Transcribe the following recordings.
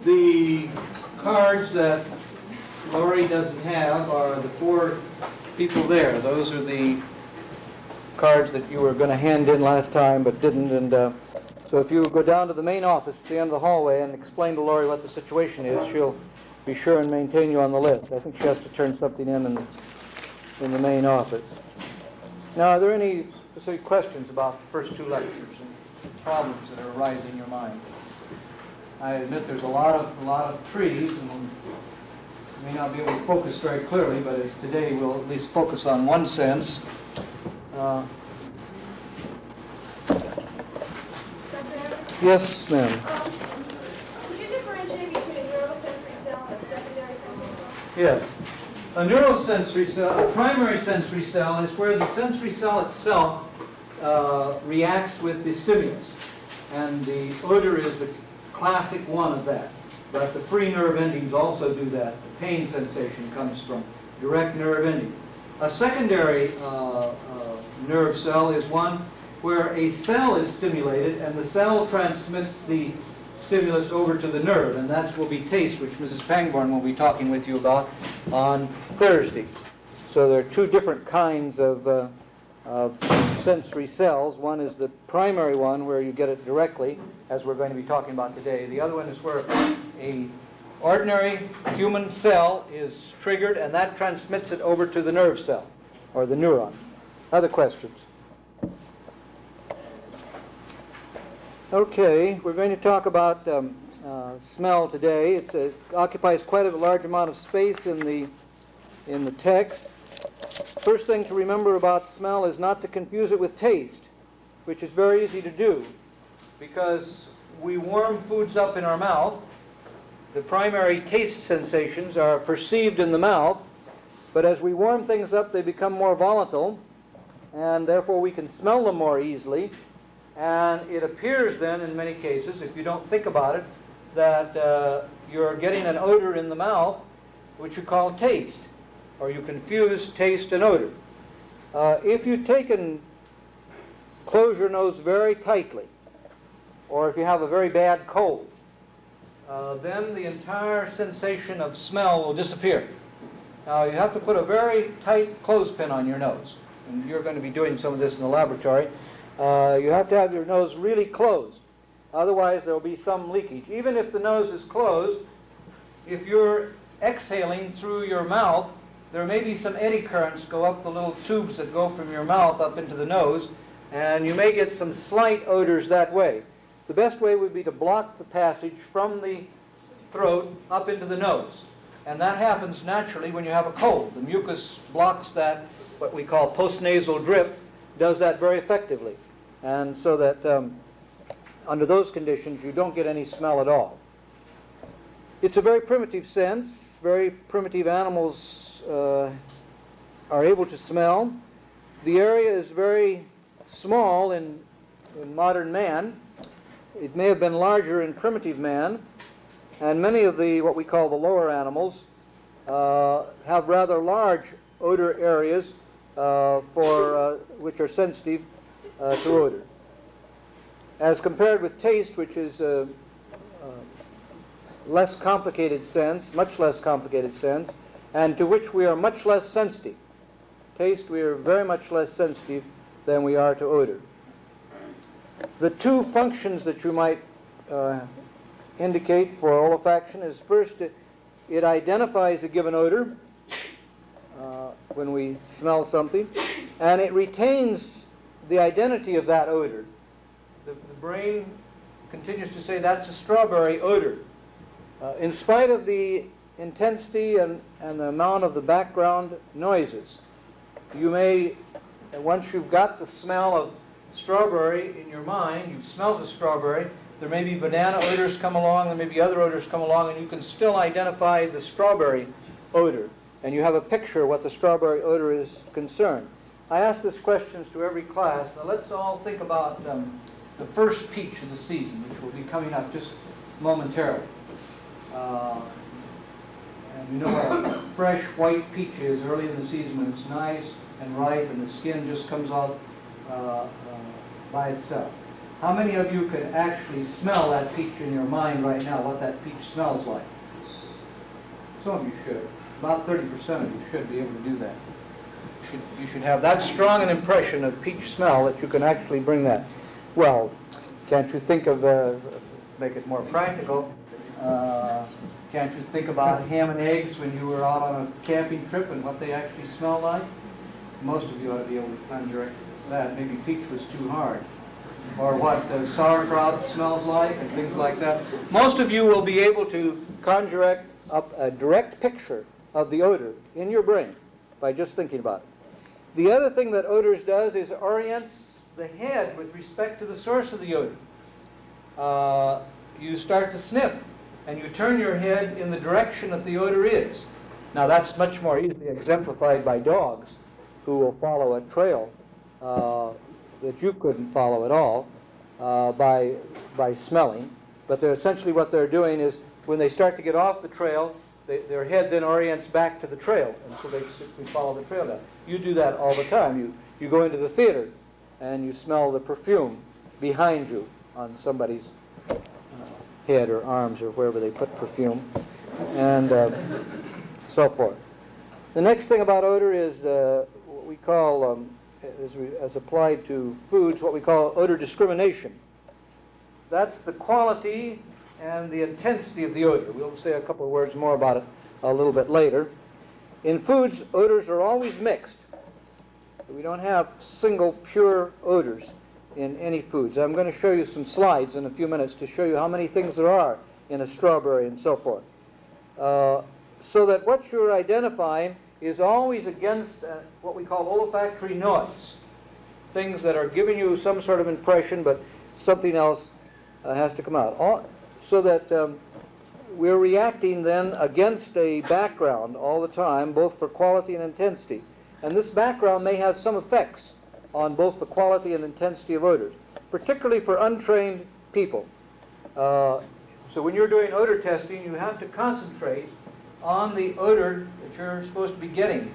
The cards that Lori doesn't have are the 4 people there. Those are the cards that you were going to hand in last time but didn't. And so if you go down to the main office at the end of the hallway and explain to Lori what the situation is, she'll be sure and maintain you on the list. I think she has to turn something in the main office. Now, are there any specific questions about the first 2 lectures and problems that are arising in your mind? I admit there's a lot of trees, and we may not be able to focus very clearly, but today we'll at least focus on one sense. Yes, ma'am. Could you differentiate between a neurosensory cell and a secondary sensory cell? Yes. A neurosensory cell, a primary sensory cell, is where the sensory cell itself reacts with the stimulus. And the odor is the classic one of that. But the free nerve endings also do that. The pain sensation comes from direct nerve ending. A secondary nerve cell is one where a cell is stimulated and the cell transmits the stimulus over to the nerve, and that will be taste, which Mrs. Pangborn will be talking with you about on Thursday. So there are 2 different kinds of sensory cells. One is the primary one where you get it directly, as we're going to be talking about today. The other one is where an ordinary human cell is triggered and that transmits it over to the nerve cell or the neuron. Other questions? Okay, we're going to talk about smell today. It occupies quite a large amount of space in the text. First thing to remember about smell is not to confuse it with taste, which is very easy to do, because we warm foods up in our mouth. The primary taste sensations are perceived in the mouth, but as we warm things up, they become more volatile, and therefore we can smell them more easily. And it appears then, in many cases, if you don't think about it, that you're getting an odor in the mouth, which you call taste, or you confuse taste and odor. If you take and close your nose very tightly, or if you have a very bad cold, then the entire sensation of smell will disappear. Now, you have to put a very tight clothespin on your nose, and you're going to be doing some of this in the laboratory. You have to have your nose really closed. Otherwise, there will be some leakage. Even if the nose is closed, if you're exhaling through your mouth, there may be some eddy currents go up the little tubes that go from your mouth up into the nose, and you may get some slight odors that way. The best way would be to block the passage from the throat up into the nose. And that happens naturally when you have a cold. The mucus blocks that, what we call postnasal drip, does that very effectively. And so that under those conditions, you don't get any smell at all. It's a very primitive sense. Very primitive animals are able to smell. The area is very small in modern man. It may have been larger in primitive man. And many of the, what we call the lower animals, have rather large odor areas which are sensitive to odor. As compared with taste, which is a less complicated sense, much less complicated sense, and to which we are much less sensitive. Taste, we are very much less sensitive than we are to odor. The 2 functions that you might indicate for olfaction is, first, it identifies a given odor when we smell something, and it retains the identity of that odor. The brain continues to say that's a strawberry odor. In spite of the intensity and the amount of the background noises, you may, once you've got the smell of strawberry in your mind, you've smelled the strawberry, there may be banana odors come along, there may be other odors come along, and you can still identify the strawberry odor. And you have a picture of what the strawberry odor is concerned. I ask these questions to every class. Now let's all think about the first peach of the season, which will be coming up just momentarily. And you know what a fresh white peach is early in the season when it's nice and ripe and the skin just comes out by itself. How many of you can actually smell that peach in your mind right now, what that peach smells like? Some of you should. About 30% of you should be able to do that. You should have that strong an impression of peach smell that you can actually bring that. Well, can't you think of, make it more practical, can't you think about ham and eggs when you were out on a camping trip and what they actually smell like? Most of you ought to be able to conjure that. Maybe peach was too hard. Or what sauerkraut smells like and things like that. Most of you will be able to conjure up a direct picture of the odor in your brain by just thinking about it. The other thing that odors does is orients the head with respect to the source of the odor. You start to sniff, and you turn your head in the direction that the odor is. Now that's much more easily exemplified by dogs who will follow a trail that you couldn't follow at all by smelling. But essentially what they're doing is when they start to get off the trail, their head then orients back to the trail, and so they simply follow the trail down. You do that all the time. You go into the theater and you smell the perfume behind you on somebody's head or arms or wherever they put perfume, and so forth. The next thing about odor is what we call, as applied to foods, what we call odor discrimination. That's the quality and the intensity of the odor. We'll say a couple of words more about it a little bit later. In foods, odors are always mixed. We don't have single pure odors in any foods. I'm going to show you some slides in a few minutes to show you how many things there are in a strawberry and so forth. So that what you're identifying is always against what we call olfactory noise. Things that are giving you some sort of impression, but something else has to come out. So that we're reacting then against a background all the time, both for quality and intensity. And this background may have some effects on both the quality and intensity of odors, particularly for untrained people. So when you're doing odor testing, you have to concentrate on the odor that you're supposed to be getting.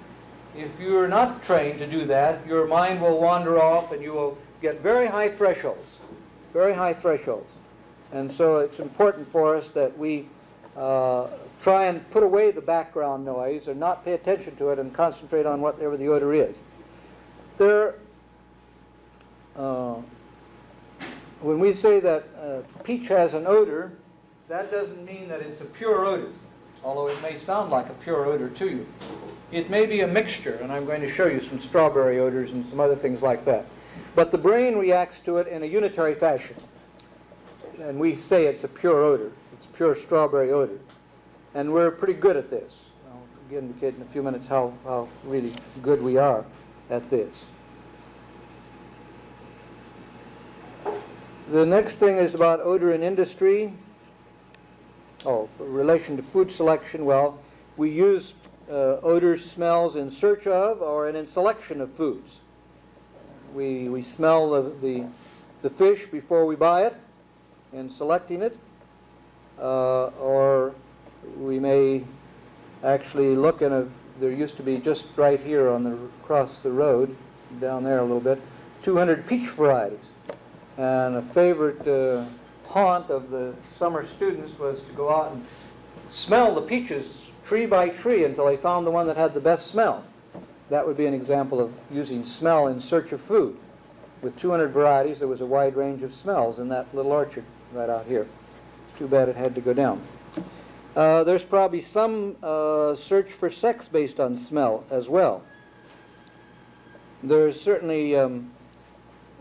If you're not trained to do that, your mind will wander off and you will get very high thresholds, very high thresholds. And so it's important for us that we try and put away the background noise and not pay attention to it and concentrate on whatever the odor is. When we say that peach has an odor, that doesn't mean that it's a pure odor, although it may sound like a pure odor to you. It may be a mixture, and I'm going to show you some strawberry odors and some other things like that. But the brain reacts to it in a unitary fashion. And we say it's a pure odor. It's pure strawberry odor. And we're pretty good at this. I'll indicate in a few minutes how really good we are at this. The next thing is about odor and industry. In relation to food selection, well, we use odors, smells in search of or in selection of foods. We smell the fish before we buy it in selecting it, or we may actually look there used to be just right here across the road, down there a little bit, 200 peach varieties. And a favorite haunt of the summer students was to go out and smell the peaches tree by tree until they found the one that had the best smell. That would be an example of using smell in search of food. With 200 varieties, there was a wide range of smells in that little orchard right out here. It's too bad it had to go down. There's probably some search for sex based on smell as well. There's certainly,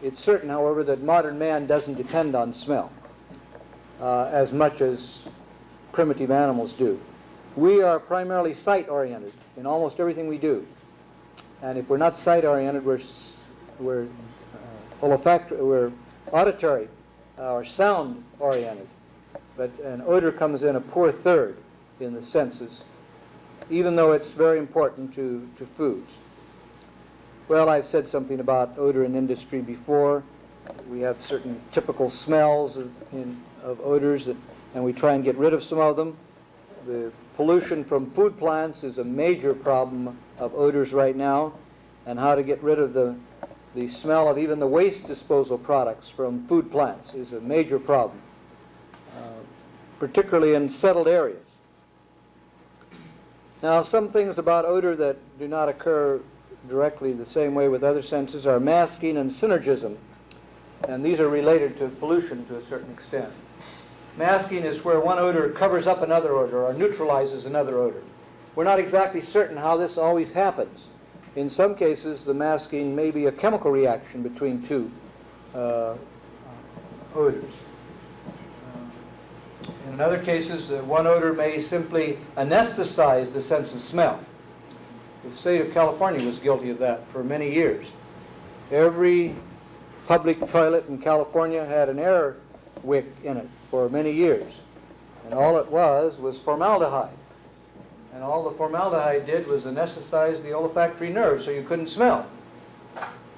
it's certain, however, that modern man doesn't depend on smell as much as primitive animals do. We are primarily sight-oriented in almost everything we do. And if we're not sight-oriented, we're auditory or sound-oriented. But an odor comes in a poor third in the senses, even though it's very important to foods. Well, I've said something about odor in industry before. We have certain typical smells of odors, and we try and get rid of some of them. The pollution from food plants is a major problem of odors right now, and how to get rid of the The smell of even the waste disposal products from food plants is a major problem, particularly in settled areas. Now, some things about odor that do not occur directly the same way with other senses are masking and synergism, and these are related to pollution to a certain extent. Masking is where one odor covers up another odor or neutralizes another odor. We're not exactly certain how this always happens. In some cases, the masking may be a chemical reaction between two odors. In other cases, one odor may simply anesthetize the sense of smell. The state of California was guilty of that for many years. Every public toilet in California had an air wick in it for many years. And all it was formaldehyde. And all the formaldehyde did was anesthetize the olfactory nerve so you couldn't smell.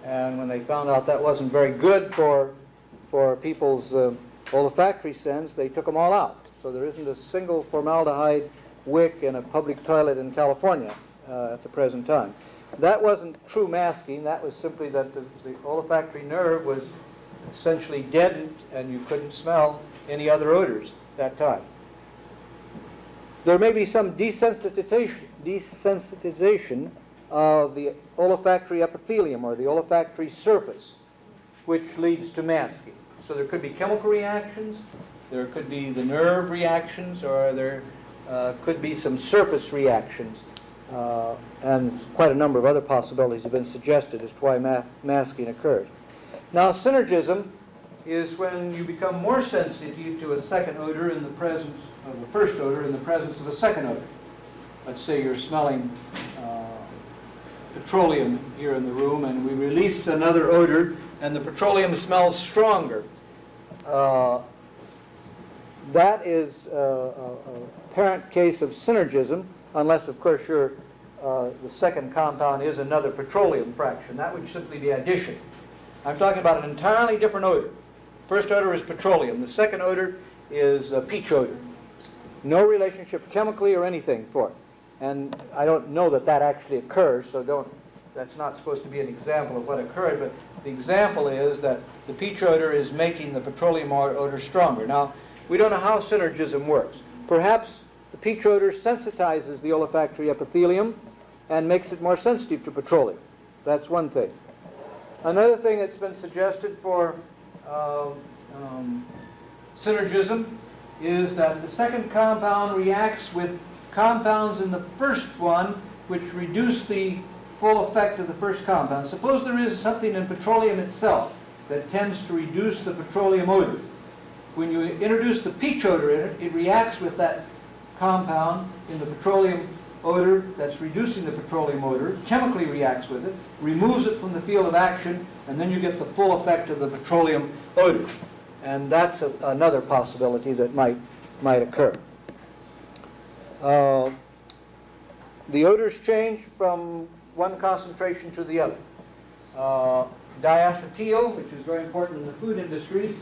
And when they found out that wasn't very good for people's olfactory sense, they took them all out. So there isn't a single formaldehyde wick in a public toilet in California at the present time. That wasn't true masking. That was simply that the olfactory nerve was essentially deadened and you couldn't smell any other odors at that time. There may be some desensitization of the olfactory epithelium or the olfactory surface, which leads to masking. So there could be chemical reactions, there could be the nerve reactions, or there could be some surface reactions. And quite a number of other possibilities have been suggested as to why masking occurs. Now, synergism is when you become more sensitive to a second odor in the presence of the first odor in the presence of a second odor. Let's say you're smelling petroleum here in the room, and we release another odor, and the petroleum smells stronger. That is a apparent case of synergism, unless, of course, the second compound is another petroleum fraction. That would simply be addition. I'm talking about an entirely different odor. First odor is petroleum. The second odor is peach odor. No relationship chemically or anything for it. And I don't know that that actually occurs, so that's not supposed to be an example of what occurred, but the example is that the peach odor is making the petroleum odor stronger. Now, we don't know how synergism works. Perhaps the peach odor sensitizes the olfactory epithelium and makes it more sensitive to petroleum. That's one thing. Another thing that's been suggested for synergism is that the second compound reacts with compounds in the first one which reduce the full effect of the first compound. Suppose there is something in petroleum itself that tends to reduce the petroleum odor. When you introduce the peach odor in it, it reacts with that compound in the petroleum odor that's reducing the petroleum odor, chemically reacts with it, removes it from the field of action, and then you get the full effect of the petroleum odor. And that's another possibility that might occur. The odors change from one concentration to the other. Diacetyl, which is very important in the food industries,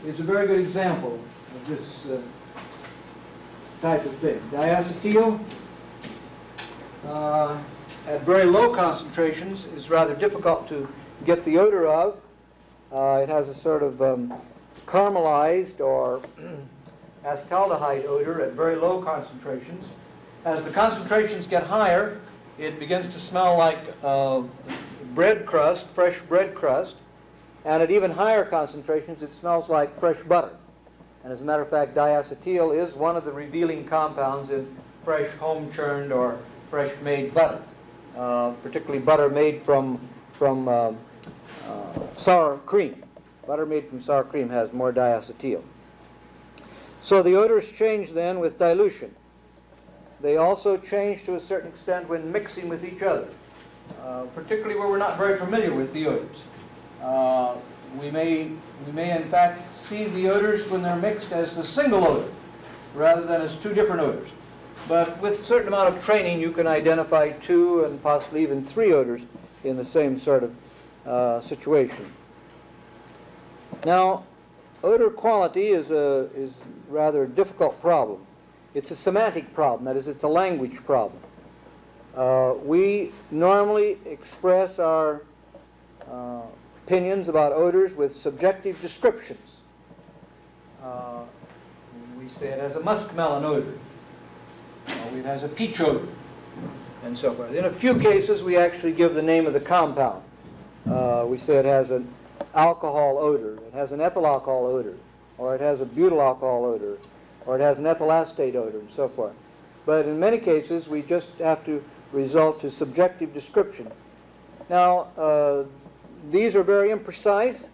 is a very good example of this type of thing. Diacetyl at very low concentrations is rather difficult to get the odor of. It has a sort of caramelized or acetaldehyde odor at very low concentrations. As the concentrations get higher, it begins to smell like bread crust, fresh bread crust, and at even higher concentrations it smells like fresh butter. And as a matter of fact, diacetyl is one of the revealing compounds in fresh home-churned or fresh-made butter, particularly butter made from sour cream. Butter made from sour cream has more diacetyl. So the odors change then with dilution. They also change to a certain extent when mixing with each other, particularly where we're not very familiar with the odors. We may in fact see the odors when they're mixed as a single odor rather than as two different odors. But with a certain amount of training, you can identify two and possibly even three odors in the same sort of situation. Now, odor quality is rather a difficult problem. It's a semantic problem. That is, it's a language problem. We normally express our opinions about odors with subjective descriptions. We say it has a muskmelon odor. It has a peach odor, and so forth. In a few cases, we actually give the name of the compound. We say it has an alcohol odor, it has an ethyl alcohol odor, or it has a butyl alcohol odor, or it has an ethyl acetate odor, and so forth. But in many cases, we just have to resort to subjective description. Now, these are very imprecise,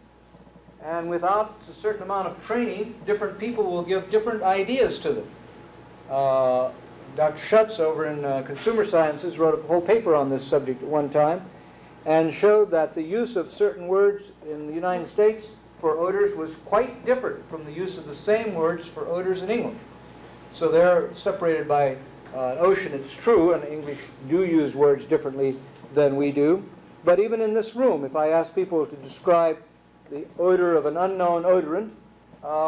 and without a certain amount of training, different people will give different ideas to them. Dr. Schutz over in Consumer Sciences wrote a whole paper on this subject at one time and showed that the use of certain words in the United States for odors was quite different from the use of the same words for odors in English. So they're separated by an ocean, it's true, and English do use words differently than we do. But even in this room, if I ask people to describe the odor of an unknown odorant,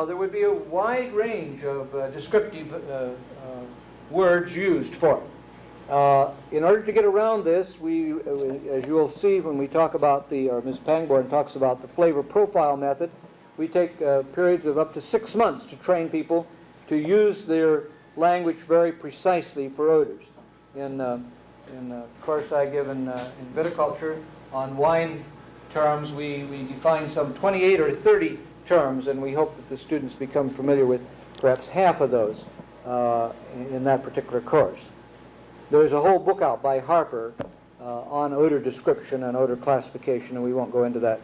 there would be a wide range of descriptive words used for it. In order to get around this, we, as you will see when we talk about or Ms. Pangborn talks about the flavor profile method, we take periods of up to 6 months to train people to use their language very precisely for odors. In a course I give in viticulture on wine terms, we define some 28 or 30 terms, and we hope that the students become familiar with perhaps half of those in that particular course. There's a whole book out by Harper on odor description and odor classification, and we won't go into that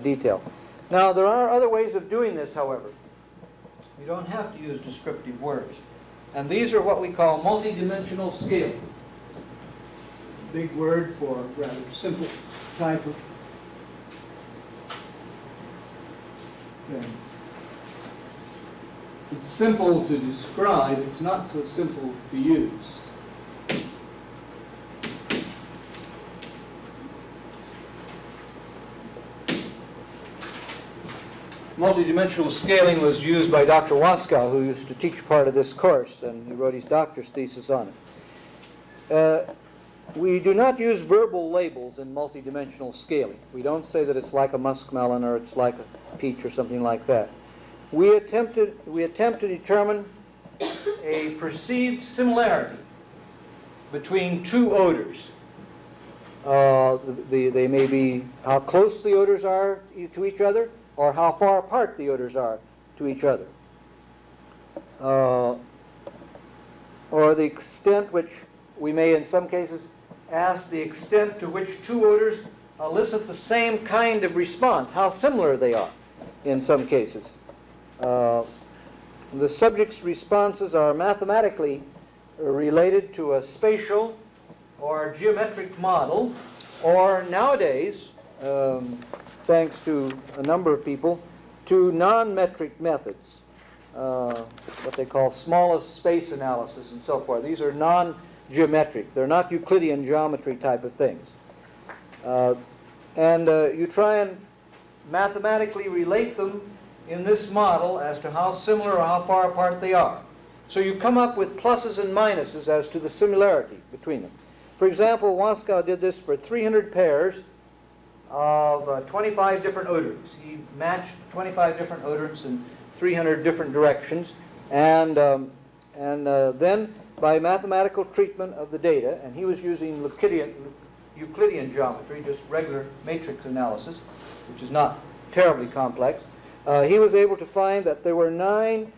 detail. Now, there are other ways of doing this, however. You don't have to use descriptive words. And these are what we call multidimensional scaling. Big word for a rather simple type of thing. It's simple to describe, it's not so simple to use. Multidimensional scaling was used by Dr. Waskow, who used to teach part of this course, and he wrote his doctor's thesis on it. We do not use verbal labels in multidimensional scaling. We don't say that it's like a muskmelon or it's like a peach or something like that. We attempt to determine a perceived similarity between two odors. They may be how close the odors are to each other, or how far apart the odors are to each other, or the extent which we may in some cases ask the extent to which two odors elicit the same kind of response, how similar they are in some cases. The subject's responses are mathematically related to a spatial or geometric model, or nowadays, thanks to a number of people, to non-metric methods, what they call smallest space analysis and so forth. These are non-geometric. They're not Euclidean geometry type of things. You try and mathematically relate them in this model as to how similar or how far apart they are. So you come up with pluses and minuses as to the similarity between them. For example, Waskow did this for 300 pairs of 25 different odorants. He matched 25 different odorants in 300 different directions, and then by mathematical treatment of the data, and he was using Euclidean geometry, just regular matrix analysis, which is not terribly complex, he was able to find that there were 9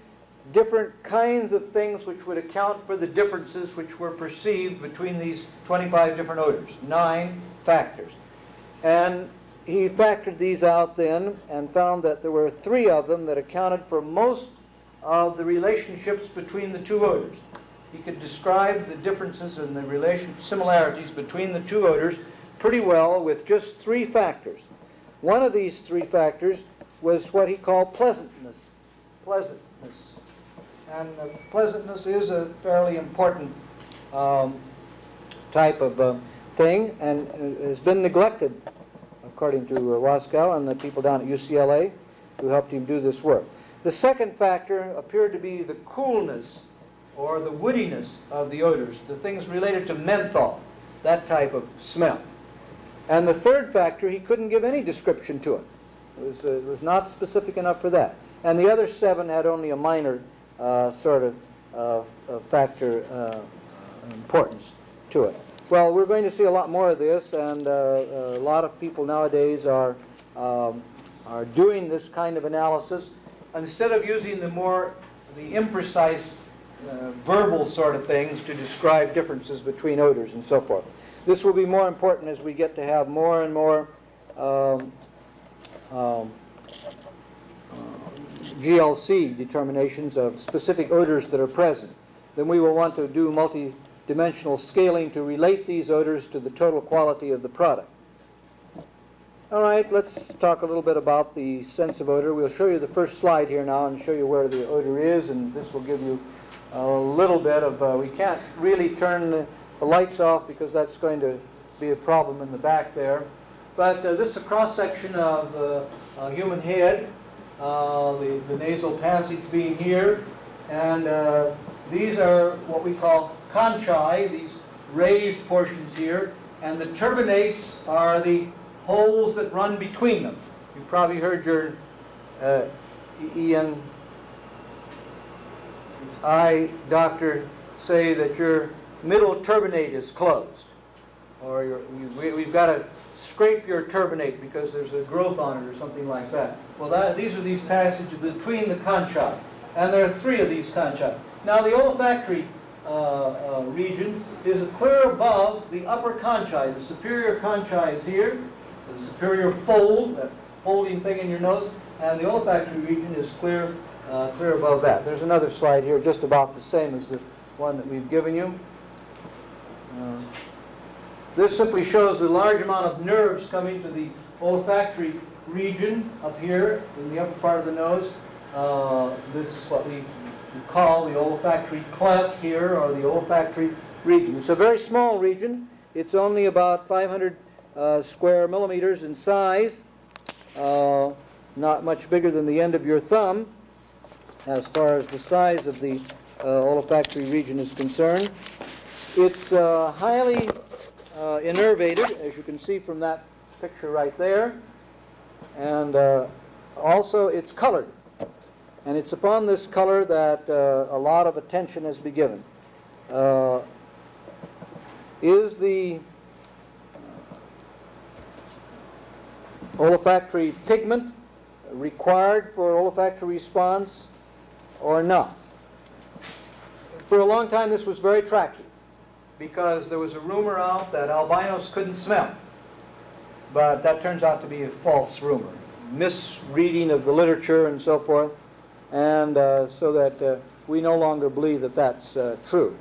different kinds of things which would account for the differences which were perceived between these 25 different odors. 9 factors. And he factored these out then and found that there were 3 of them that accounted for most of the relationships between the two odors. He could describe the differences and the similarities between the two odors pretty well with just 3 factors. One of these 3 factors was what he called pleasantness. Pleasantness. And pleasantness is a fairly important type of thing, and has been neglected, according to Waskow and the people down at UCLA who helped him do this work. The second factor appeared to be the coolness or the woodiness of the odors, the things related to menthol, that type of smell. And the third factor, he couldn't give any description to it. It was not specific enough for that. And the other 7 had only a minor sort of factor importance to it. Well, we're going to see a lot more of this, and a lot of people nowadays are doing this kind of analysis. Instead of using the imprecise verbal sort of things to describe differences between odors and so forth. This will be more important as we get to have more and more GLC determinations of specific odors that are present. Then we will want to do multi-dimensional scaling to relate these odors to the total quality of the product. All right, let's talk a little bit about the sense of odor. We'll show you the first slide here now and show you where the odor is, and this will give you a little bit of, we can't really turn the lights off because that's going to be a problem in the back there. But this is a cross-section of a human head, the nasal passage being here, and these are what we call conchae, these raised portions here, and the turbinates are the holes that run between them. You've probably heard your eye doctor say that your middle turbinate is closed, or we've got to scrape your turbinate because there's a growth on it or something like that. Well, these are these passages between the conchae, and there are 3 of these conchae. Now, the olfactory region is clear above the upper conchae. The superior conchae is here, the superior fold, that folding thing in your nose, and the olfactory region is clear above that. There's another slide here just about the same as the one that we've given you. This simply shows the large amount of nerves coming to the olfactory region up here in the upper part of the nose. This is what we call the olfactory cleft here, or the olfactory region. It's a very small region. It's only about 500 square millimeters in size, not much bigger than the end of your thumb as far as the size of the olfactory region is concerned. It's highly innervated, as you can see from that picture right there, and also it's colored. And it's upon this color that a lot of attention has been given. Is the olfactory pigment required for olfactory response or not? For a long time this was very attractive because there was a rumor out that albinos couldn't smell. But that turns out to be a false rumor. Misreading of the literature and so forth. And so that we no longer believe that that's true.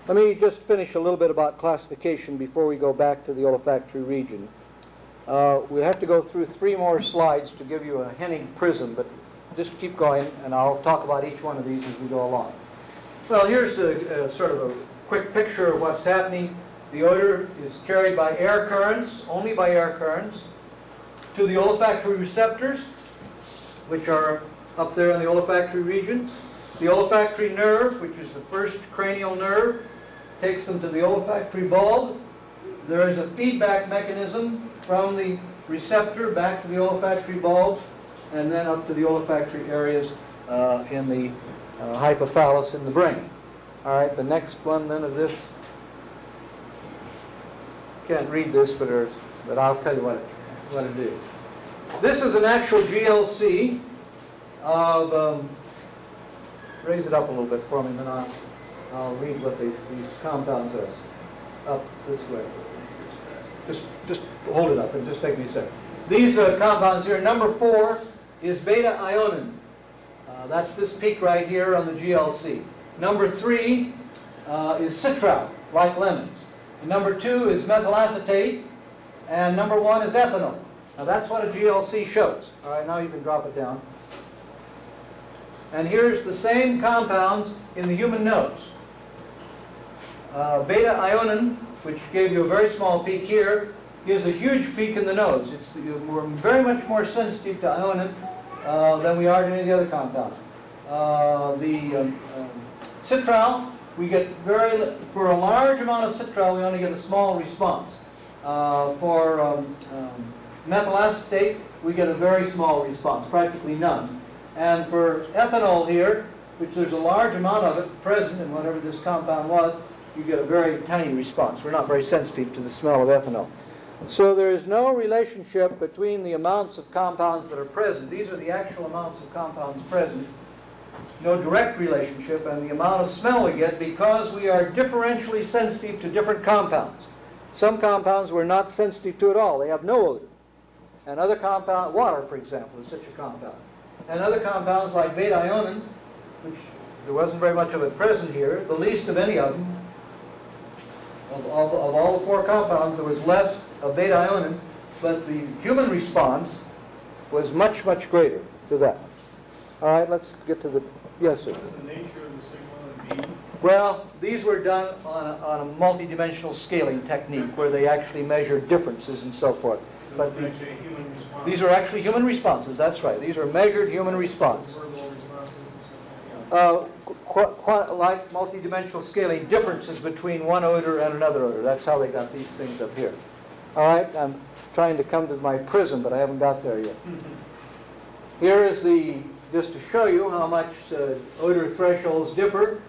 Let me just finish a little bit about classification before we go back to the olfactory region. We have to go through 3 more slides to give you a Hennig prism, but just keep going and I'll talk about each one of these as we go along. Well, here's a sort of a quick picture of what's happening. The odor is carried by air currents, only by air currents, to the olfactory receptors, which are up there in the olfactory region. The olfactory nerve, which is the first cranial nerve, takes them to the olfactory bulb. There is a feedback mechanism from the receptor back to the olfactory bulb, and then up to the olfactory areas in the hypothalamus in the brain. All right, the next one then of this, can't read this, but I'll tell you what it is. This is an actual GLC of, raise it up a little bit for me, and then I'll read what these compounds are. Up this way. Just hold it up and just take me a second. These compounds here, number 4 is beta-ionin. That's this peak right here on the GLC. Number 3 is citral, like lemons. And number 2 is methyl acetate, and number 1 is ethanol. Now that's what a GLC shows. All right, now you can drop it down. And here's the same compounds in the human nose. Beta-ionin, which gave you a very small peak here, gives a huge peak in the nose. We're very much more sensitive to ionin than we are to any of the other compounds. The citral, we get for a large amount of citral, we only get a small response. For methyl acetate, we get a very small response, practically none. And for ethanol here, which there's a large amount of it present in whatever this compound was, you get a very tiny response. We're not very sensitive to the smell of ethanol. So there is no relationship between the amounts of compounds that are present. These are the actual amounts of compounds present. No direct relationship, and the amount of smell we get because we are differentially sensitive to different compounds. Some compounds we're not sensitive to at all. They have no odor. And other compounds, water, for example, is such a compound. And other compounds like beta-ionin, which there wasn't very much of it present here, the least of any of them, of all the four compounds, there was less of beta-ionin, but the human response was much, much greater to that. All right, let's get to the, yes, sir. What is the nature of the signal in B? Well, these were done on a multi-dimensional scaling technique where they actually measured differences and so forth. So But it's actually a human response. these are actually human responses, that's right. These are measured human response. Verbal responses and stuff like that. Like multi-dimensional scaling, differences between one odor and another odor. That's how they got these things up here. All right, I'm trying to come to my prism, but I haven't got there yet. Here is the, just to show you how much odor thresholds differ.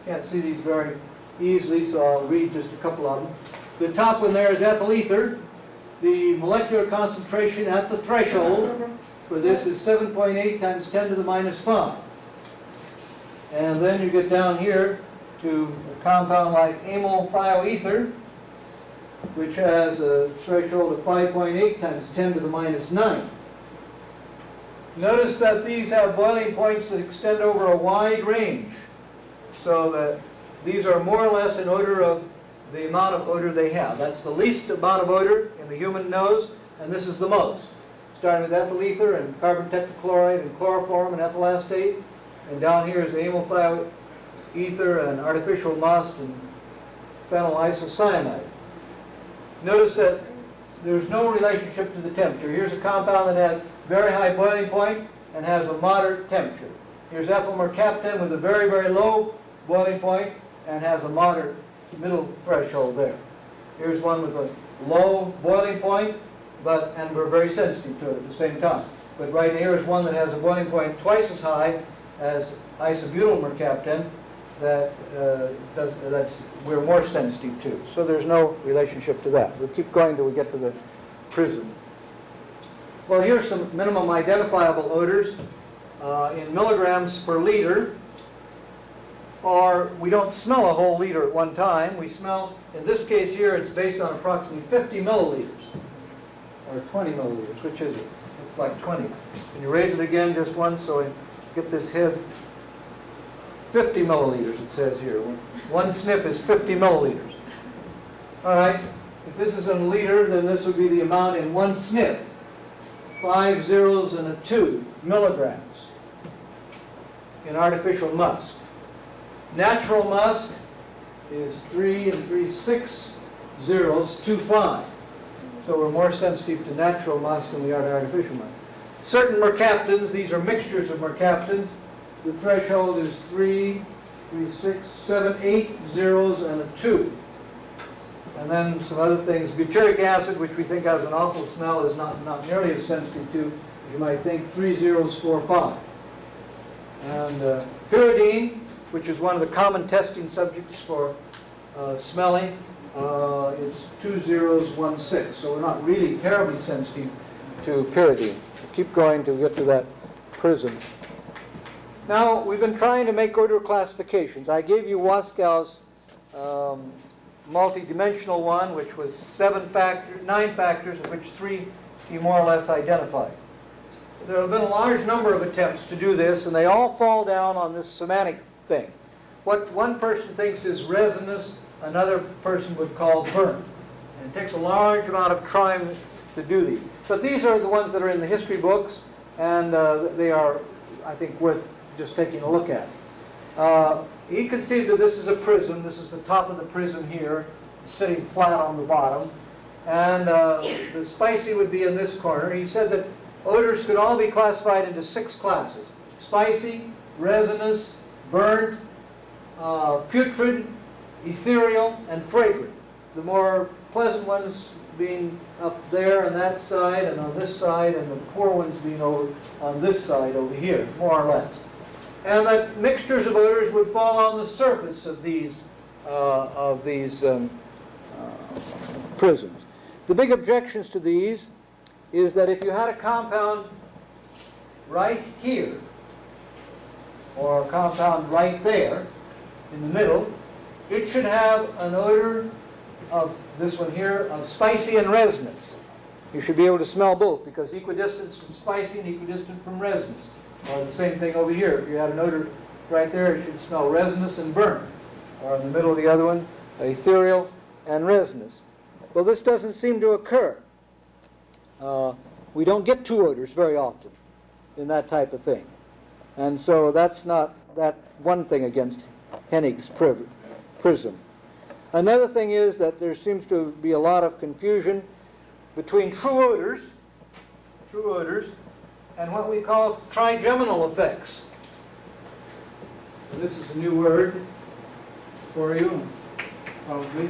Can't see these very easily, so I'll read just a couple of them. The top one there is ethyl ether. The molecular concentration at the threshold for this is 7.8 times 10 to the minus 5. And then you get down here to a compound like amyl thioether, which has a threshold of 5.8 times 10 to the minus 9. Notice that these have boiling points that extend over a wide range, so that these are more or less an odor of the amount of odor they have. That's the least amount of odor in the human nose, and this is the most. Starting with ethyl ether and carbon tetrachloride and chloroform and ethyl acetate, and down here is amyl thioether and artificial must and phenyl isocyanide. Notice that there's no relationship to the temperature. Here's a compound that has very high boiling point and has a moderate temperature. Here's ethyl mercaptan with a very, very low boiling point and has a moderate middle threshold there. Here's one with a low boiling point, and we're very sensitive to it at the same time. But right here is one that has a boiling point twice as high as isobutyl mercaptan that's we're more sensitive to. So there's no relationship to that. We'll keep going till we get to the prism. Well, here's some minimum identifiable odors in milligrams per liter. Or we don't smell a whole liter at one time. We smell, in this case here, it's based on approximately 50 milliliters. Or 20 milliliters, which is it? Looks like 20. Can you raise it again just once so I get this head? 50 milliliters, it says here. One sniff is 50 milliliters. All right, if this is in a liter, then this would be the amount in one sniff. 5 zeros and a 2 milligrams in artificial musk. Natural musk is 3 and 3 6 zeros, 2 5. So we're more sensitive to natural musk than we are to artificial musk. Certain mercaptans, these are mixtures of mercaptans. The threshold is 3, 3 6, 7, 8 zeros and a 2. And then some other things. Butyric acid, which we think has an awful smell, is not nearly as sensitive to as you might think. 3 zeros, 4, 5. And pyridine, which is one of the common testing subjects for smelling, is 2 zeros, 1 6. So we're not really terribly sensitive to pyridine. We'll keep going till we get to that prism. Now, we've been trying to make odor classifications. I gave you Waskau's multi-dimensional one, which was 9 factors, of which 3 he more or less identified. There have been a large number of attempts to do this, and they all fall down on this semantic thing. What one person thinks is resinous, another person would call burnt. And it takes a large amount of trying to do these. But these are the ones that are in the history books, and they are, I think, worth just taking a look at. He conceived that this is a prism. This is the top of the prism here, sitting flat on the bottom. And the spicy would be in this corner. He said that odors could all be classified into 6 classes: spicy, resinous, burnt, putrid, ethereal, and fragrant. The more pleasant ones being up there on that side and on this side, and the poor ones being over on this side over here, more or less. And that mixtures of odors would fall on the surface of these prisms. The big objections to these is that if you had a compound right here, or a compound right there in the middle, it should have an odor of this one here, of spicy and resinous. You should be able to smell both, because equidistant from spicy and equidistant from resinous. Or the same thing over here. If you had an odor right there, it should smell resinous and burnt. Or in the middle of the other one, ethereal and resinous. Well, this doesn't seem to occur. We don't get two odors very often in that type of thing. And so that's not that one thing against Henig's prism. Another thing is that there seems to be a lot of confusion between true odors and what we call trigeminal effects. And this is a new word for you, probably.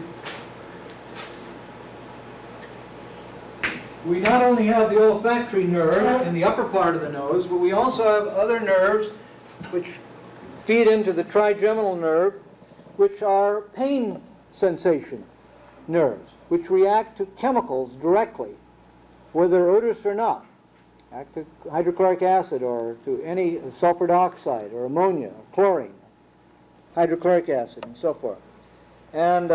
We not only have the olfactory nerve in the upper part of the nose, but we also have other nerves which feed into the trigeminal nerve, which are pain sensation nerves, which react to chemicals directly, whether they're odorous or not. Act to hydrochloric acid or to any sulfur dioxide or ammonia, or chlorine, hydrochloric acid, and so forth. And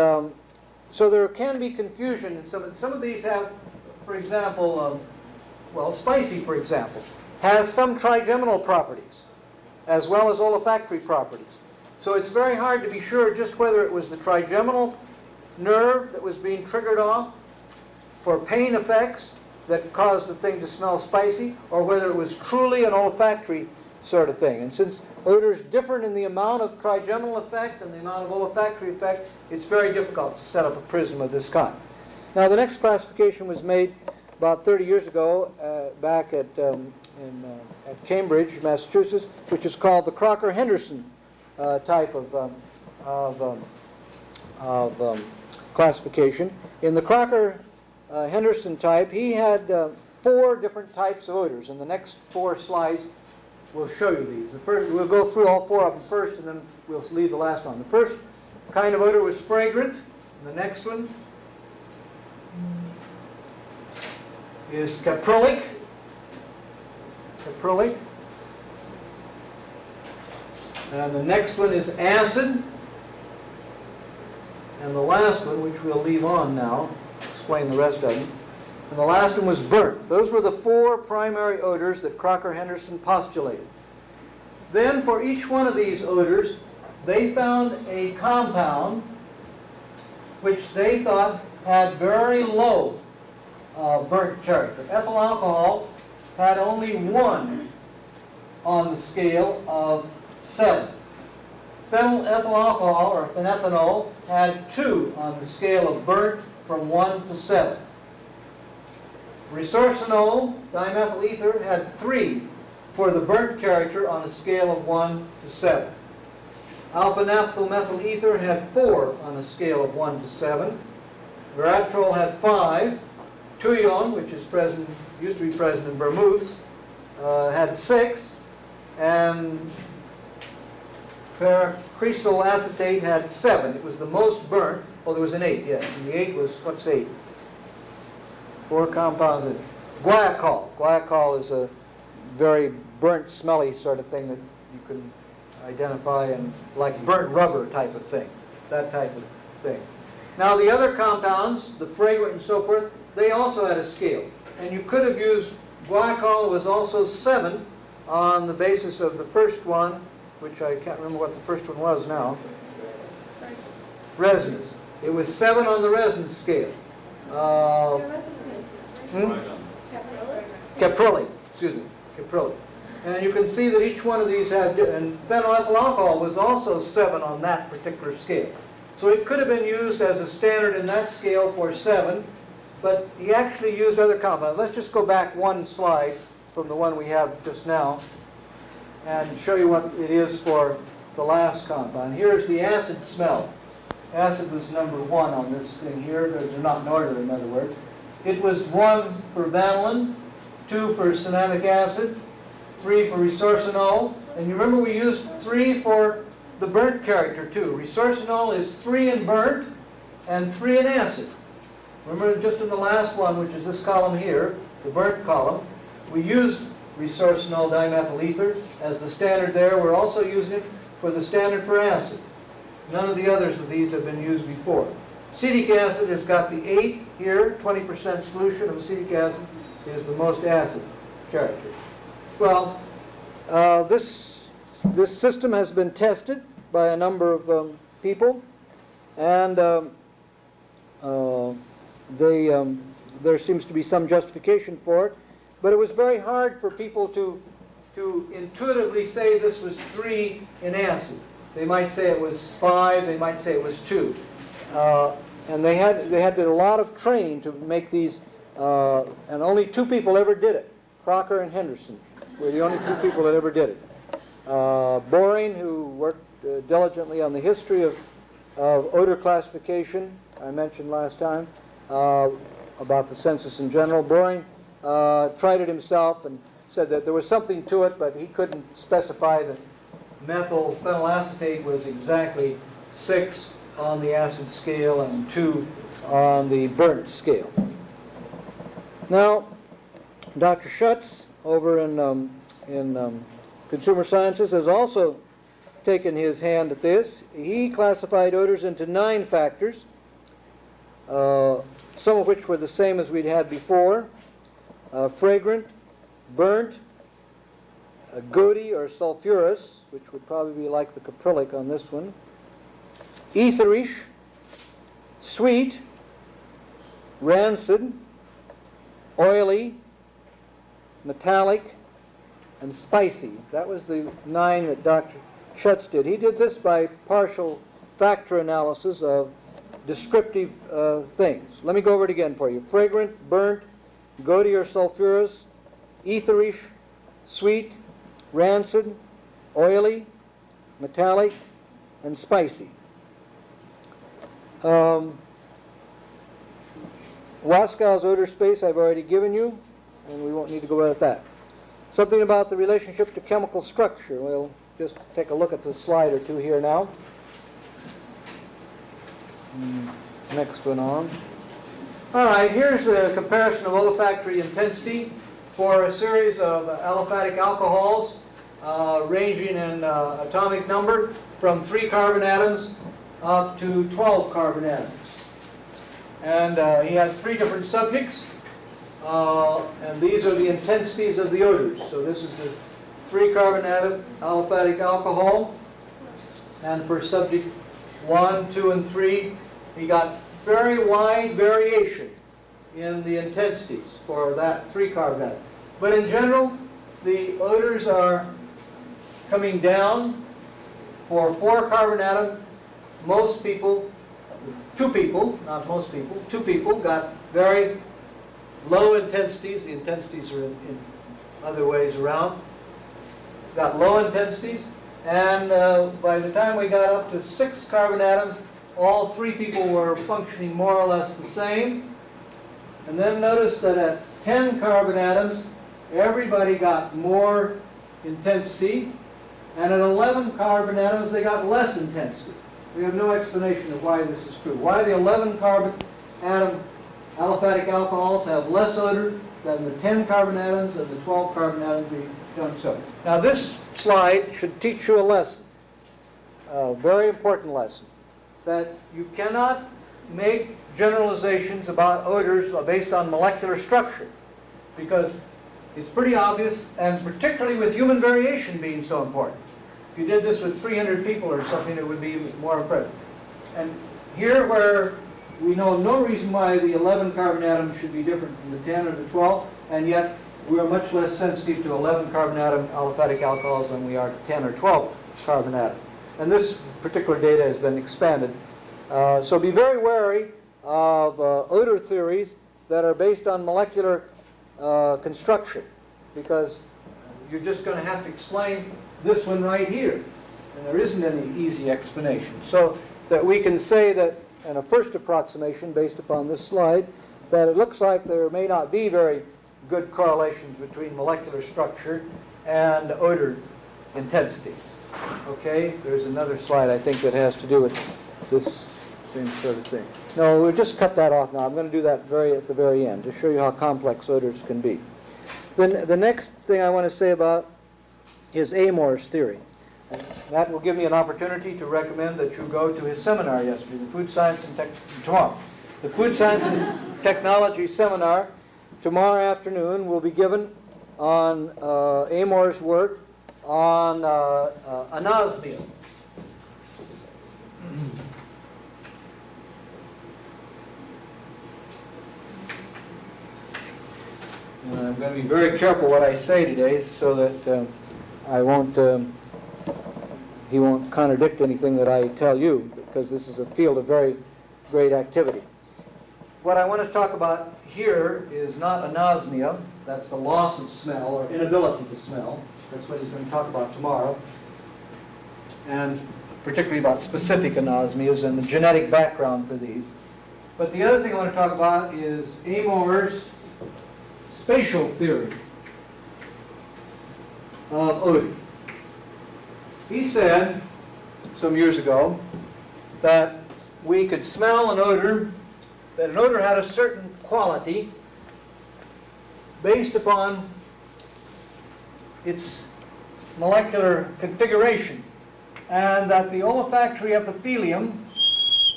so there can be confusion. Some of these have, for example, spicy, for example, has some trigeminal properties as well as olfactory properties. So it's very hard to be sure just whether it was the trigeminal nerve that was being triggered off for pain effects that caused the thing to smell spicy, or whether it was truly an olfactory sort of thing. And since odors differ in the amount of trigeminal effect and the amount of olfactory effect, it's very difficult to set up a prism of this kind. Now, the next classification was made about 30 years ago back at Cambridge, Massachusetts, which is called the Crocker-Henderson type of classification. In the Crocker-Henderson type, he had 4 different types of odors, and the next 4 slides will show you these. The first, we'll go through all 4 of them first, and then we'll leave the last one. The first kind of odor was fragrant, and the next one is caprylic. And the next one is acid. And the last one, which we'll leave on now, explain the rest of them. And the last one was burnt. Those were the 4 primary odors that Crocker-Henderson postulated. Then for each one of these odors, they found a compound which they thought had very low burnt character. Ethyl alcohol had only 1 on the scale of 7. Phenylethyl alcohol, or phenethanol, had 2 on the scale of burnt from 1 to 7. Resorcinol, dimethyl ether, had 3 for the burnt character on a scale of 1 to 7. Alpha-naphthyl methyl ether had 4 on a scale of 1 to 7. Veratrol had 5. Touillon, which is present, used to be present in vermouths, had 6. And percresol acetate had 7. It was the most burnt. Oh, there was an 8, yes. And the 8 was, what's 8? 4 compounds. Guaiacol. Guaiacol is a very burnt, smelly sort of thing that you can identify in, like burnt rubber type of thing. That type of thing. Now the other compounds, the fragrant and so forth, they also had a scale. And you could have used, guaiacol was also 7 on the basis of the first one, which I can't remember what the first one was now. Resinous. It was 7 on the resinous scale. Caprylic, excuse me, caprylic. And you can see that each one of these had, and phenylethyl alcohol was also 7 on that particular scale. So it could have been used as a standard in that scale for 7, but he actually used other compounds. Let's just go back 1 slide from the one we have just now and show you what it is for the last compound. Here's the acid smell. Acid was number 1 on this thing here. They're not in order, in other words. it was 1 for vanillin, 2 for cinnamic acid, 3 for resorcinol, and you remember we used 3 for the burnt character too. Resorcinol is 3 in burnt and 3 in acid. Remember just in the last one, which is this column here, the burnt column, we used resorcinol dimethyl ether as the standard there. We're also using it for the standard for acid. None of the others of these have been used before. Acetic acid has got the 8 here, 20% solution of acetic acid is the most acid character. Well, this system has been tested by a number of people, and there seems to be some justification for it, but it was very hard for people to intuitively say this was 3 in acid. They might say it was 5, they might say it was 2. And they had a lot of training to make these, and only 2 people ever did it. Crocker and Henderson were the only 2 people that ever did it. Boring, who worked diligently on the history of odor classification, I mentioned last time, about the census in general. Boring tried it himself and said that there was something to it, but he couldn't specify that methyl phenylacetate was exactly 6 on the acid scale and 2 on the burnt scale. Now, Dr. Schutz over in Consumer Sciences has also taken his hand at this. He classified odors into 9 factors, some of which were the same as we'd had before: fragrant, burnt, gouty or sulfurous, which would probably be like the caprylic on this one, etherish, sweet, rancid, oily, metallic, and spicy. That was the 9 that Dr. Schutz did. He did this by partial factor analysis of descriptive things. Let me go over it again for you. Fragrant, burnt, gouty or sulfurous, etherish, sweet, rancid, oily, metallic, and spicy. Waskau's odor space I've already given you, and we won't need to go over that. Something about the relationship to chemical structure. We'll just take a look at the slide or 2 here now. Next one on. All right, here's a comparison of olfactory intensity for a series of aliphatic alcohols ranging in atomic number from 3 carbon atoms up to 12 carbon atoms. And he had 3 different subjects, and these are the intensities of the odors. So this is the 3 carbon atom aliphatic alcohol, and for subject 1, 2, and 3, he got very wide variation in the intensities for that 3 carbon atom. But in general, the odors are coming down. For 4 carbon atom, most people, 2 people, not most people, 2 people got very low intensities. The intensities are in other ways around. Got low intensities, and by the time we got up to 6 carbon atoms, all 3 people were functioning more or less the same. And then notice that at 10 carbon atoms, everybody got more intensity, and at 11 carbon atoms, they got less intensity. We have no explanation of why this is true. Why the 11 carbon atom aliphatic alcohols have less odor than the 10 carbon atoms and the 12 carbon atoms, we don't know. Now this slide should teach you a lesson, a very important lesson, that you cannot make generalizations about odors based on molecular structure, because it's pretty obvious, and particularly with human variation being so important. If you did this with 300 people or something, it would be even more impressive. And here, where we know no reason why the 11 carbon atoms should be different from the 10 or the 12, and yet we are much less sensitive to 11 carbon atom aliphatic alcohols than we are to 10 or 12 carbon atom. And this particular data has been expanded. So be very wary of odor theories that are based on molecular construction, because you're just going to have to explain this one right here, and there isn't any easy explanation. So that we can say that, in a first approximation based upon this slide, that it looks like there may not be very good correlations between molecular structure and odor intensity. Okay, there's another slide I think that has to do with this same sort of thing. No, we'll just cut that off now. I'm going to do that at the very end to show you how complex odors can be. Then the next thing I want to say about is Amore's theory. And that will give me an opportunity to recommend that you go to his seminar yesterday, the Food Science and tomorrow. The Food Science and Technology seminar tomorrow afternoon will be given on Amore's work on anosmia. I'm going to be very careful what I say today so that he won't contradict anything that I tell you, because this is a field of very great activity. What I want to talk about here is not anosmia, that's the loss of smell or inability to smell. That's what he's going to talk about tomorrow. And particularly about specific anosmias and the genetic background for these. But the other thing I want to talk about is Amore's spatial theory of odor. He said some years ago that we could smell an odor, that an odor had a certain quality based upon its molecular configuration, and that the olfactory epithelium,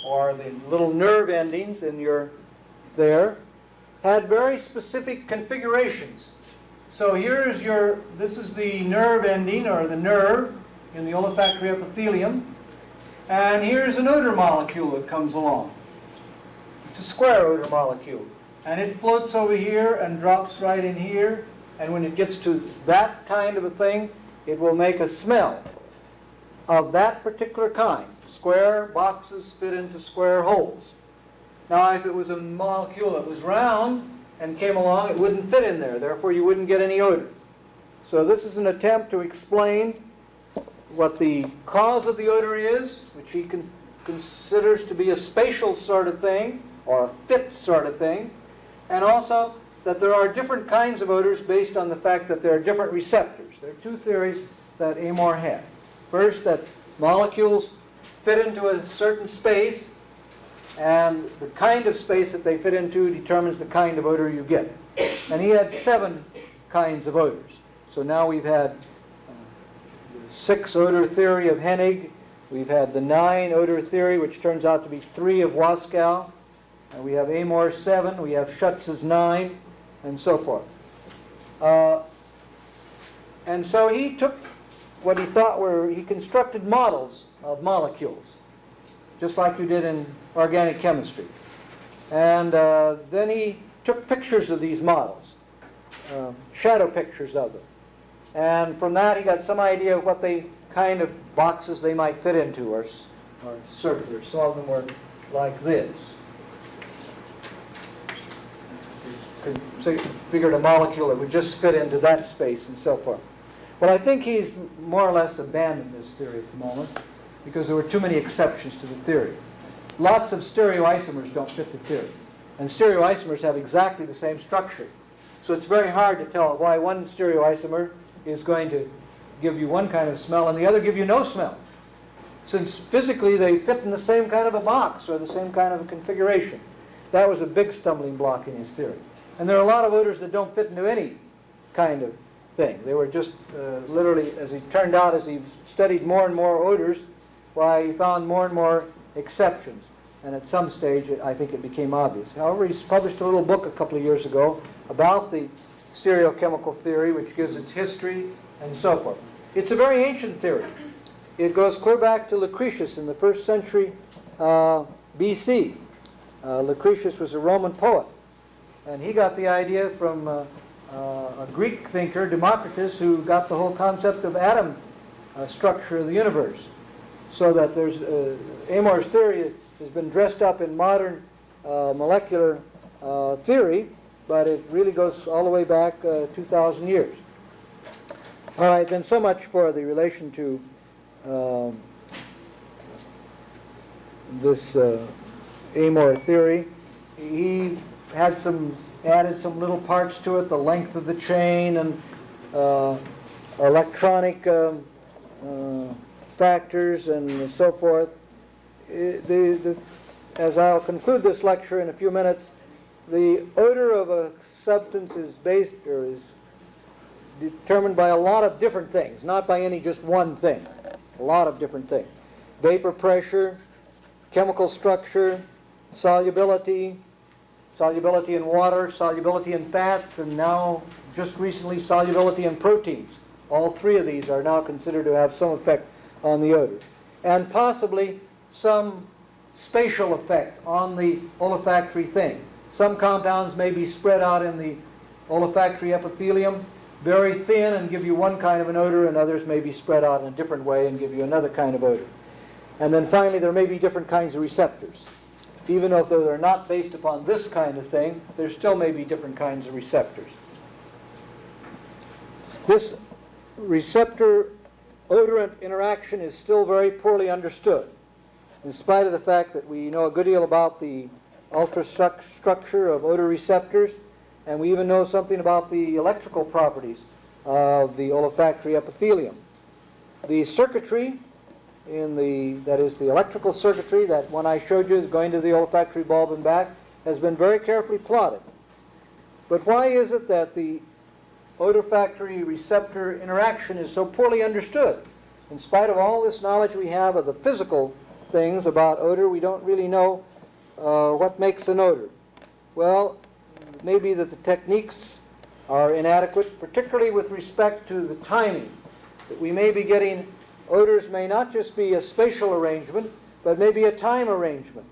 or the little nerve endings in there, had very specific configurations. So this is the nerve ending, or the nerve in the olfactory epithelium, and here's an odor molecule that comes along. It's a square odor molecule, and it floats over here and drops right in here, and when it gets to that kind of a thing, it will make a smell of that particular kind. Square boxes fit into square holes. Now, if it was a molecule that was round and came along, it wouldn't fit in there. Therefore, you wouldn't get any odor. So this is an attempt to explain what the cause of the odor is, which he considers to be a spatial sort of thing, or a fit sort of thing, and also that there are different kinds of odors based on the fact that there are different receptors. There are two theories that Amore had. First, that molecules fit into a certain space, and the kind of space that they fit into determines the kind of odor you get. And he had 7 kinds of odors. So now we've had the 6 odor theory of Hennig. We've had the 9 odor theory, which turns out to be 3 of Waskow. And we have Amore's 7. We have Schutz's 9, and so forth. And so he took what he thought he constructed models of molecules, just like you did in organic chemistry. And then he took pictures of these models, shadow pictures of them. And from that he got some idea of what kind of boxes they might fit into, or circular. Some of them were like this. So you figured a molecule that would just fit into that space and so forth. Well, I think he's more or less abandoned this theory at the moment, because there were too many exceptions to the theory. Lots of stereoisomers don't fit the theory. And stereoisomers have exactly the same structure. So it's very hard to tell why one stereoisomer is going to give you one kind of smell and the other give you no smell, since physically they fit in the same kind of a box or the same kind of a configuration. That was a big stumbling block in his theory. And there are a lot of odors that don't fit into any kind of thing. They were just literally, as it turned out, as he studied more and more odors, why he found more and more exceptions. And at some stage, I think it became obvious. However, he's published a little book a couple of years ago about the stereochemical theory, which gives its history and so forth. It's a very ancient theory. It goes clear back to Lucretius in the 1st century BC. Lucretius was a Roman poet, and he got the idea from a Greek thinker, Democritus, who got the whole concept of atom structure of the universe. So that there's Amore's theory has been dressed up in modern molecular theory, but it really goes all the way back 2,000 years. All right, then so much for the relation to this Amore theory. He added some little parts to it, the length of the chain and electronic factors and so forth. As I'll conclude this lecture in a few minutes, the odor of a substance is based or is determined by a lot of different things, not by any just one thing. A lot of different things. Vapor pressure, chemical structure, solubility in water, solubility in fats, and now, just recently, solubility in proteins. All three of these are now considered to have some effect on the odor. And possibly some spatial effect on the olfactory thing. Some compounds may be spread out in the olfactory epithelium, very thin, and give you one kind of an odor, and others may be spread out in a different way and give you another kind of odor. And then finally, there may be different kinds of receptors. Even though they're not based upon this kind of thing, there still may be different kinds of receptors. This receptor-odorant interaction is still very poorly understood, in spite of the fact that we know a good deal about the ultrastructure of odor receptors, and we even know something about the electrical properties of the olfactory epithelium. The circuitry that is the electrical circuitry, that one I showed you going to the olfactory bulb and back, has been very carefully plotted. But why is it that the olfactory receptor interaction is so poorly understood? In spite of all this knowledge we have of the physical things about odor, we don't really know what makes an odor. Well, maybe that the techniques are inadequate, particularly with respect to the timing. That we may be getting odors may not just be a spatial arrangement, but maybe a time arrangement.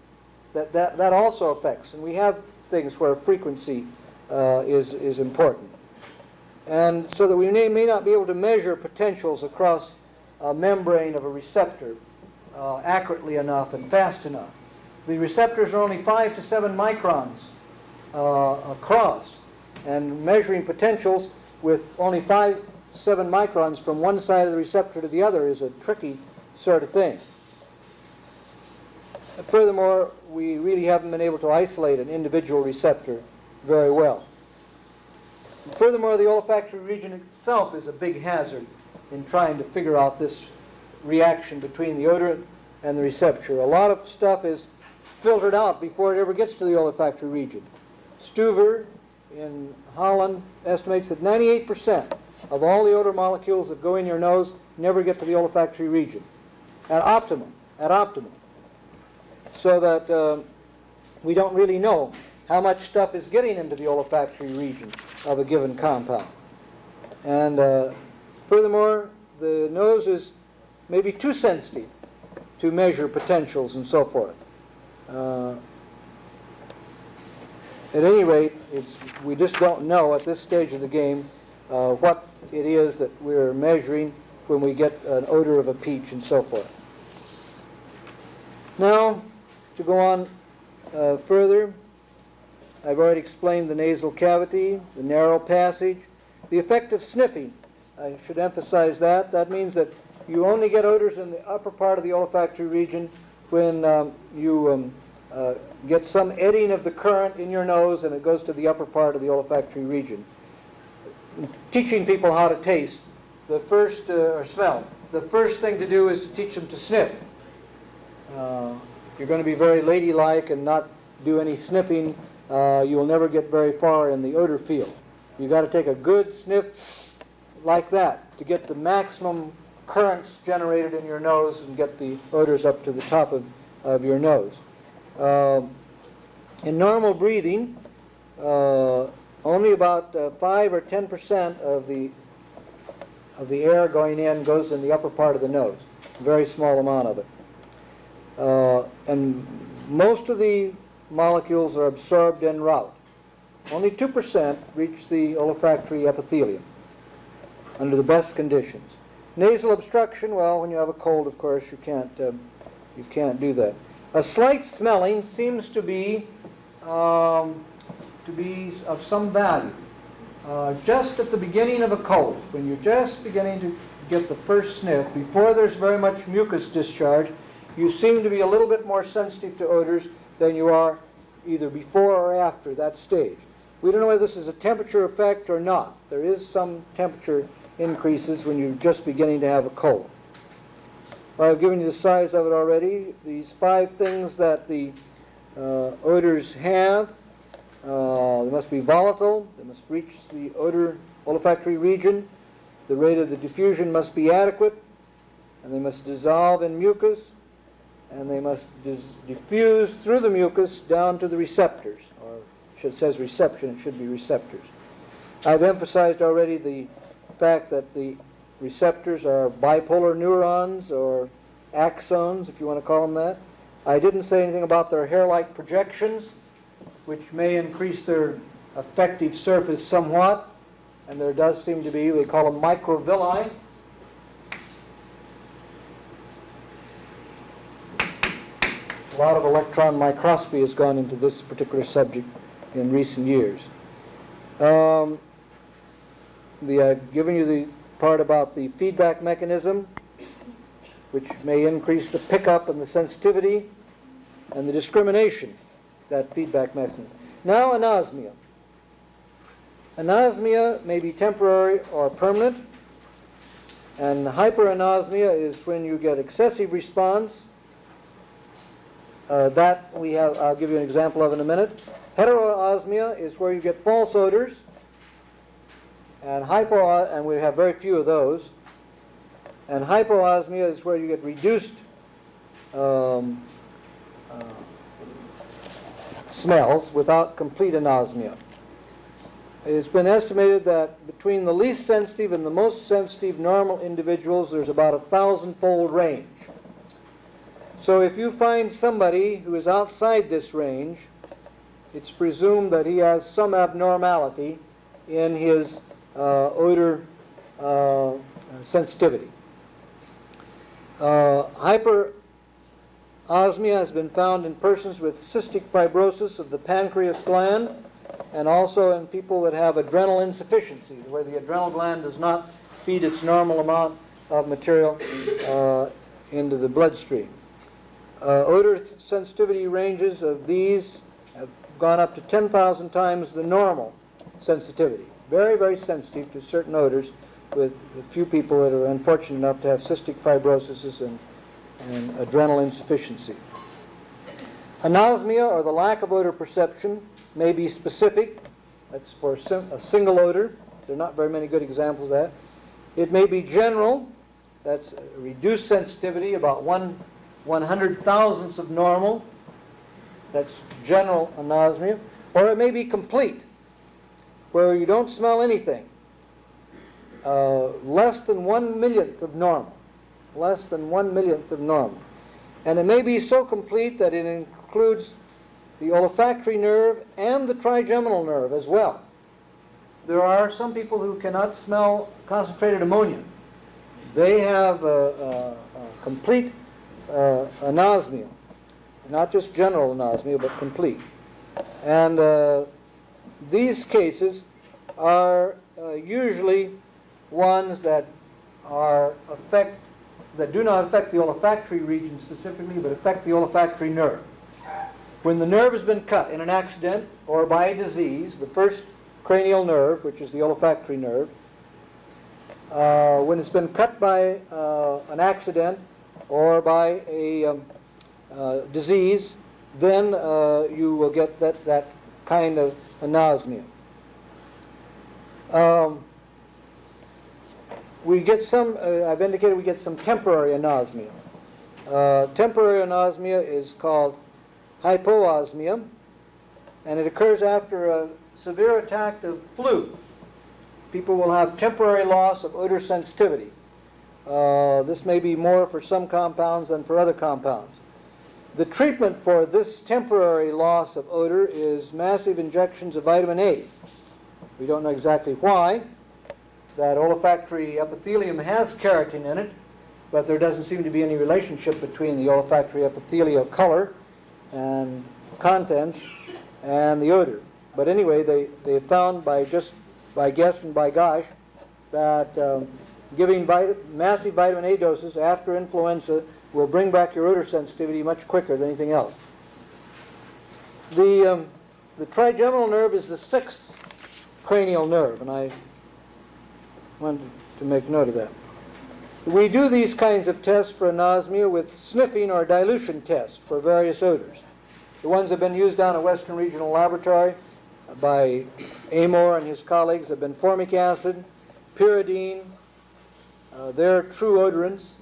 That also affects. And we have things where frequency is important. And so that we may not be able to measure potentials across a membrane of a receptor accurately enough and fast enough. The receptors are only 5 to 7 microns across, and measuring potentials with only 5 to 7 microns from one side of the receptor to the other is a tricky sort of thing. And furthermore, we really haven't been able to isolate an individual receptor very well. And furthermore, the olfactory region itself is a big hazard in trying to figure out this reaction between the odorant and the receptor. A lot of stuff is filtered out before it ever gets to the olfactory region. Stuver in Holland estimates that 98% of all the odor molecules that go in your nose never get to the olfactory region at optimum. So that we don't really know how much stuff is getting into the olfactory region of a given compound. And furthermore, the nose is maybe too sensitive to measure potentials and so forth. At any rate, we just don't know at this stage of the game what it is that we're measuring when we get an odor of a peach and so forth. Now, to go on further, I've already explained the nasal cavity, the narrow passage, the effect of sniffing. I should emphasize that. That means that you only get odors in the upper part of the olfactory region when you get some eddying of the current in your nose and it goes to the upper part of the olfactory region. Teaching people how to taste, or smell, the first thing to do is to teach them to sniff. If you're going to be very ladylike and not do any sniffing, you'll never get very far in the odor field. You've got to take a good sniff like that to get the maximum currents generated in your nose and get the odors up to the top of your nose. In normal breathing, only about 5 or 10% of the air going in goes in the upper part of the nose. A very small amount of it. And most of the molecules are absorbed en route. Only 2% reach the olfactory epithelium under the best conditions. Nasal obstruction, well, when you have a cold, of course, you can't do that. A slight smelling seems to be of some value. Just at the beginning of a cold, when you're just beginning to get the first sniff, before there's very much mucus discharge, you seem to be a little bit more sensitive to odors than you are either before or after that stage. We don't know whether this is a temperature effect or not. There is some temperature increases when you're just beginning to have a cold. I've given you the size of it already. These 5 things that the odors have. They must be volatile. They must reach the odor olfactory region. The rate of the diffusion must be adequate. And they must dissolve in mucus. And they must diffuse through the mucus down to the receptors. Or it says reception, it should be receptors. I've emphasized already the fact that the receptors are bipolar neurons or axons, if you want to call them that. I didn't say anything about their hair-like projections, which may increase their effective surface somewhat. And there does seem to be, we call them microvilli. A lot of electron microscopy has gone into this particular subject in recent years. I've given you the part about the feedback mechanism, which may increase the pickup and the sensitivity and the discrimination, that feedback mechanism. Now, anosmia. Anosmia may be temporary or permanent, and hyperanosmia is when you get excessive response. That we have, I'll give you an example of in a minute. Heteroosmia is where you get false odors, and we have very few of those. And hypoosmia is where you get reduced smells without complete anosmia. It's been estimated that between the least sensitive and the most sensitive normal individuals, there's about a 1,000-fold range. So if you find somebody who is outside this range, it's presumed that he has some abnormality in his odor sensitivity. Hyperosmia has been found in persons with cystic fibrosis of the pancreas gland, and also in people that have adrenal insufficiency, where the adrenal gland does not feed its normal amount of material into the bloodstream. Odor sensitivity ranges of these have gone up to 10,000 times the normal sensitivity. Very, very sensitive to certain odors, with a few people that are unfortunate enough to have cystic fibrosis and adrenal insufficiency. Anosmia, or the lack of odor perception, may be specific. That's for a single odor. There are not very many good examples of that. It may be general. That's reduced sensitivity, about 1/100,000th of normal. That's general anosmia. Or it may be complete, where you don't smell anything. Less than 1/1,000,000th of normal. Less than 1/1,000,000th of normal. And it may be so complete that it includes the olfactory nerve and the trigeminal nerve as well. There are some people who cannot smell concentrated ammonia. They have complete anosmia. Not just general anosmia, but complete. And these cases are usually ones that do not affect the olfactory region specifically, but affect the olfactory nerve. When the nerve has been cut in an accident or by a disease, the first cranial nerve, which is the olfactory nerve, when it's been cut by an accident or by a disease, then you will get that kind of anosmia. We get some, I've indicated we get some temporary anosmia. Temporary anosmia is called hypoosmia, and it occurs after a severe attack of flu. People will have temporary loss of odor sensitivity. This may be more for some compounds than for other compounds. The treatment for this temporary loss of odor is massive injections of vitamin A. We don't know exactly why. That olfactory epithelium has keratin in it, but there doesn't seem to be any relationship between the olfactory epithelial color and contents and the odor. But anyway, they have found by guess and by gosh that giving massive vitamin A doses after influenza will bring back your odor sensitivity much quicker than anything else. The trigeminal nerve is the sixth cranial nerve, and I wanted to make note of that. We do these kinds of tests for anosmia with sniffing or dilution tests for various odors. The ones that have been used down at Western Regional Laboratory by Amor and his colleagues have been formic acid, pyridine, they're true odorants,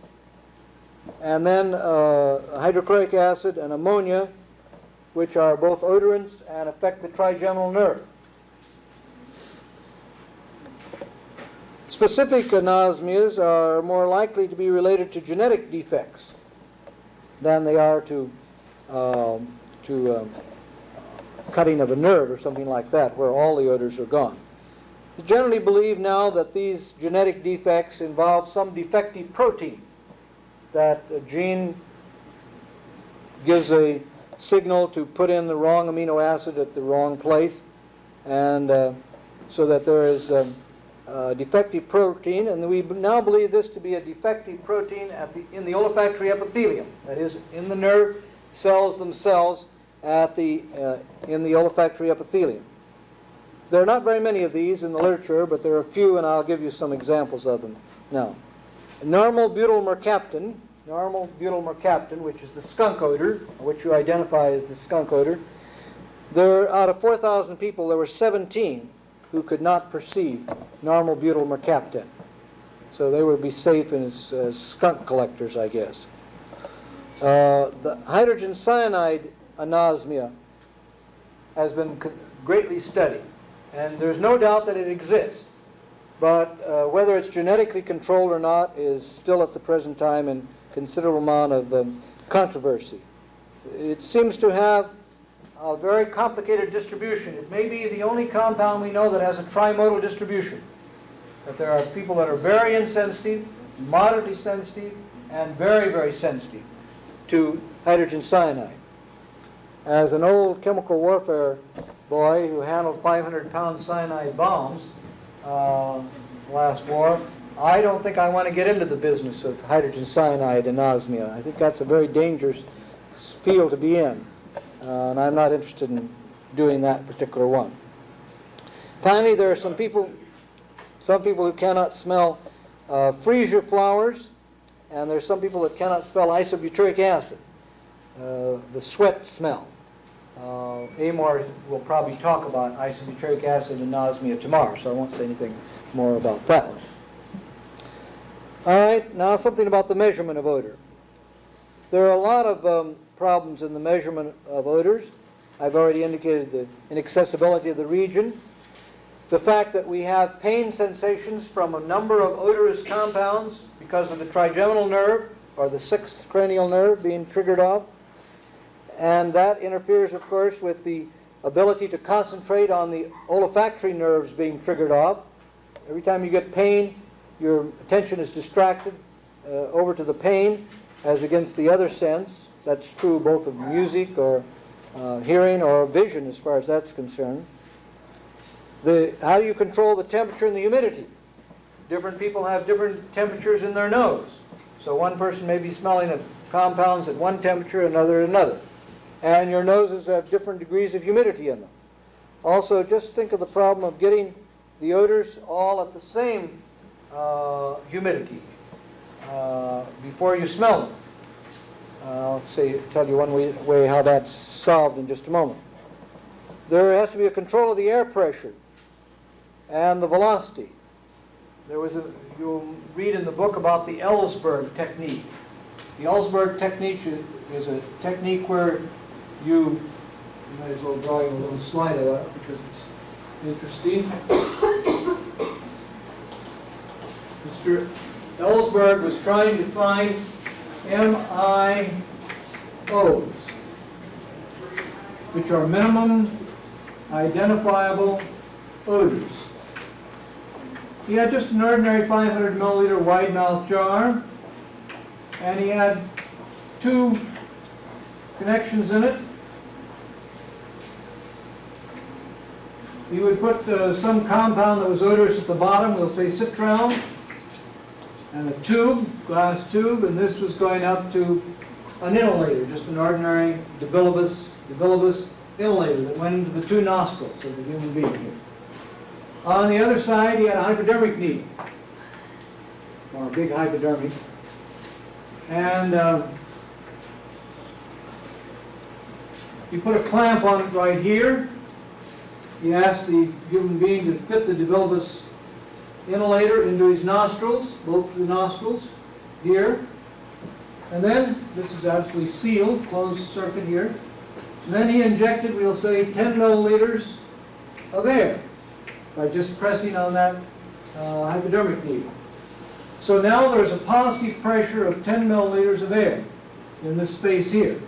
and then hydrochloric acid and ammonia, which are both odorants and affect the trigeminal nerve. Specific anosmias are more likely to be related to genetic defects than they are to cutting of a nerve or something like that, where all the odors are gone. It's generally believed now that these genetic defects involve some defective protein, that a gene gives a signal to put in the wrong amino acid at the wrong place, and so that there is defective protein, and we now believe this to be a defective protein in the olfactory epithelium, that is, in the nerve cells themselves in the olfactory epithelium. There are not very many of these in the literature, but there are a few, and I'll give you some examples of them now. Normal butyl mercaptan, which is the skunk odor, which you identify as the skunk odor. Out of 4,000 people, there were 17 who could not perceive normal butyl mercaptan. So they would be safe as skunk collectors, I guess. The hydrogen cyanide anosmia has been greatly studied, and there's no doubt that it exists. But whether it's genetically controlled or not is still at the present time in considerable amount of controversy. It seems to have a very complicated distribution. It may be the only compound we know that has a trimodal distribution. That there are people that are very insensitive, moderately sensitive, and very, very sensitive to hydrogen cyanide. As an old chemical warfare boy who handled 500-pound cyanide bombs last war, I don't think I want to get into the business of hydrogen cyanide anosmia. I think that's a very dangerous field to be in, and I'm not interested in doing that particular one. Finally, there are some people who cannot smell freesia flowers, and there's some people that cannot smell isobutyric acid, the sweat smell. Amor will probably talk about isobutyric acid anosmia tomorrow, so I won't say anything more about that one. All right, now something about the measurement of odor. There are a lot of problems in the measurement of odors. I've already indicated the inaccessibility of the region. The fact that we have pain sensations from a number of odorous compounds because of the trigeminal nerve, or the sixth cranial nerve, being triggered off. And that interferes, of course, with the ability to concentrate on the olfactory nerves being triggered off. Every time you get pain, your attention is distracted over to the pain as against the other sense. That's true both of music or hearing or vision as far as that's concerned. How do you control the temperature and the humidity? Different people have different temperatures in their nose. So one person may be smelling of compounds at one temperature, another at another. And your noses have different degrees of humidity in them. Also, just think of the problem of getting the odors all at the same humidity before you smell them. I'll tell you one way how that's solved in just a moment. There has to be a control of the air pressure and the velocity. You'll read in the book about the Ellsberg Technique. The Ellsberg Technique is a technique where you might as well draw you a little slide of it because it's interesting. Mr. Ellsberg was trying to find MIOs, which are minimum identifiable odors. He had just an ordinary 500 milliliter wide mouth jar, and he had two connections in it. He would put some compound that was odorous at the bottom, we'll say citral, and a tube, glass tube, and this was going up to an inhalator, just an ordinary debilibus inhalator that went into the two nostrils of the human being here. On the other side, he had a hypodermic needle, or a big hypodermic. And he put a clamp on it right here. He asked the human being to fit the debilibus inhalator into his nostrils, both the nostrils, here. And then, this is absolutely sealed, closed circuit here. And then he injected, we'll say, 10 milliliters of air by just pressing on that hypodermic needle. So now there's a positive pressure of 10 milliliters of air in this space here.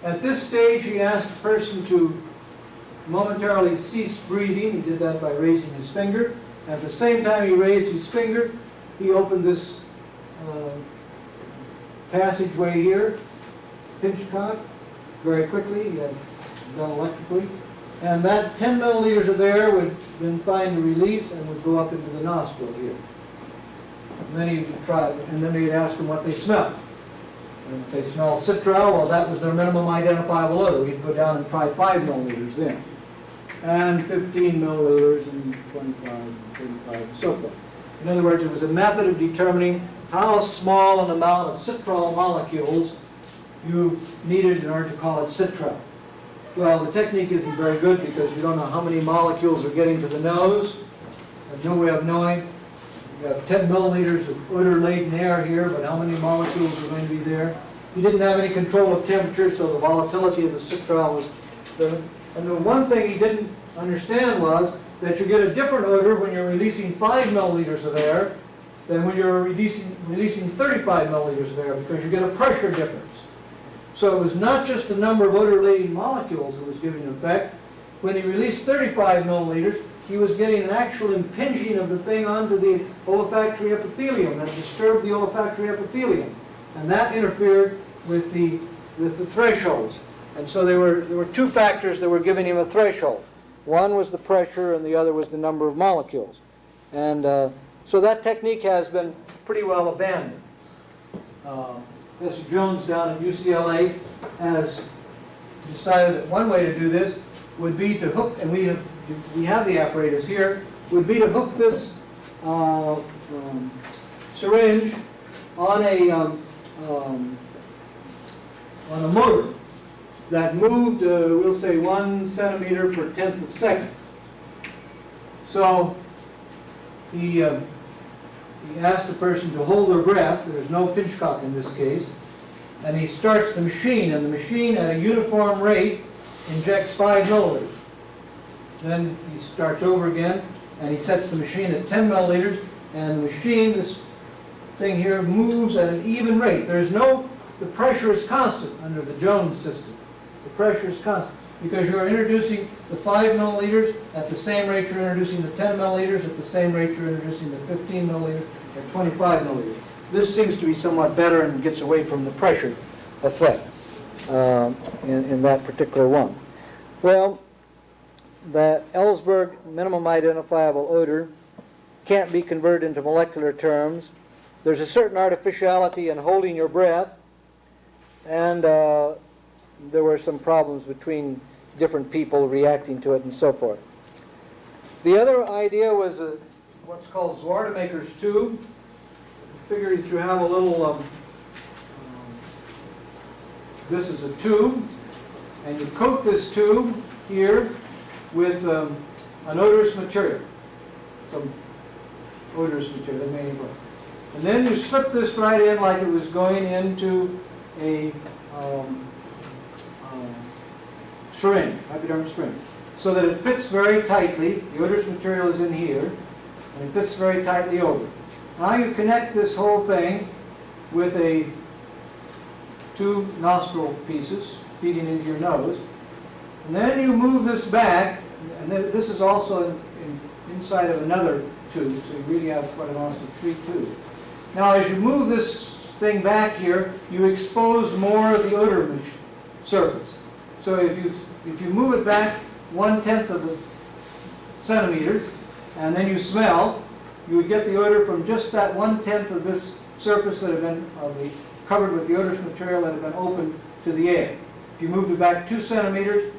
At this stage, he asked the person to momentarily cease breathing. He did that by raising his finger. At the same time he raised his finger, he opened this passageway here, pinch cock, very quickly. He had done electrically. And that 10 milliliters of air would then find a release and would go up into the nostril here. And then he'd try, and then he'd ask them what they smelled. And if they smell citral, well, that was their minimum identifiable odor. He'd go down and try 5 milliliters then. And 15 milliliters, and 25, and 35, and so forth. In other words, it was a method of determining how small an amount of citral molecules you needed in order to call it citral. Well, the technique isn't very good because you don't know how many molecules are getting to the nose. There's no way of knowing. You have 10 milliliters of odor-laden air here, but how many molecules are going to be there? He didn't have any control of temperature, so the volatility of the citral was there. And the one thing he didn't understand was that you get a different odor when you're releasing 5 milliliters of air than when you're releasing 35 milliliters of air, because you get a pressure difference. So it was not just the number of odor-laden molecules that was giving effect. When he released 35 milliliters, he was getting an actual impinging of the thing onto the olfactory epithelium that disturbed the olfactory epithelium. And that interfered with the thresholds. And so there were two factors that were giving him a threshold. One was the pressure and the other was the number of molecules. And so that technique has been pretty well abandoned. Mr. Jones down at UCLA has decided that one way to do this would be to hook, and we have the apparatus here, would be to hook this syringe on a motor that moved, we'll say, 1 centimeter per tenth of a second. So he asked the person to hold their breath. There's no pinch cock in this case. And he starts the machine, and the machine at a uniform rate injects 5 milliliters. Then he starts over again, and he sets the machine at 10 milliliters, and the machine, this thing here, moves at an even rate. The pressure is constant under the Jones system. The pressure is constant because you're introducing the 5 milliliters at the same rate you're introducing the 10 milliliters, at the same rate you're introducing the 15 milliliters, at 25 milliliters. This seems to be somewhat better and gets away from the pressure effect in that particular one. Well, the Ellsberg minimum identifiable odor can't be converted into molecular terms. There's a certain artificiality in holding your breath, and there were some problems between different people reacting to it and so forth. The other idea was what's called Zwartemaker's tube. Figure that you have a little, this is a tube, and you coat this tube here with an odorous material, some odorous material, and then you slip this right in like it was going into a syringe, hypodermic syringe, so that it fits very tightly. The odorous material is in here, and it fits very tightly over. Now you connect this whole thing with two nostril pieces feeding into your nose, and then you move this back, and this is also inside of another tube, so you really have what amounts to 3 tubes. Now as you move this thing back here, you expose more of the odor surface. So if you move it back 1/10 of a centimeter, and then you smell, you would get the odor from just that 1/10 of this surface that had been covered with the odorous material that had been opened to the air. If you moved it back 2 centimeters,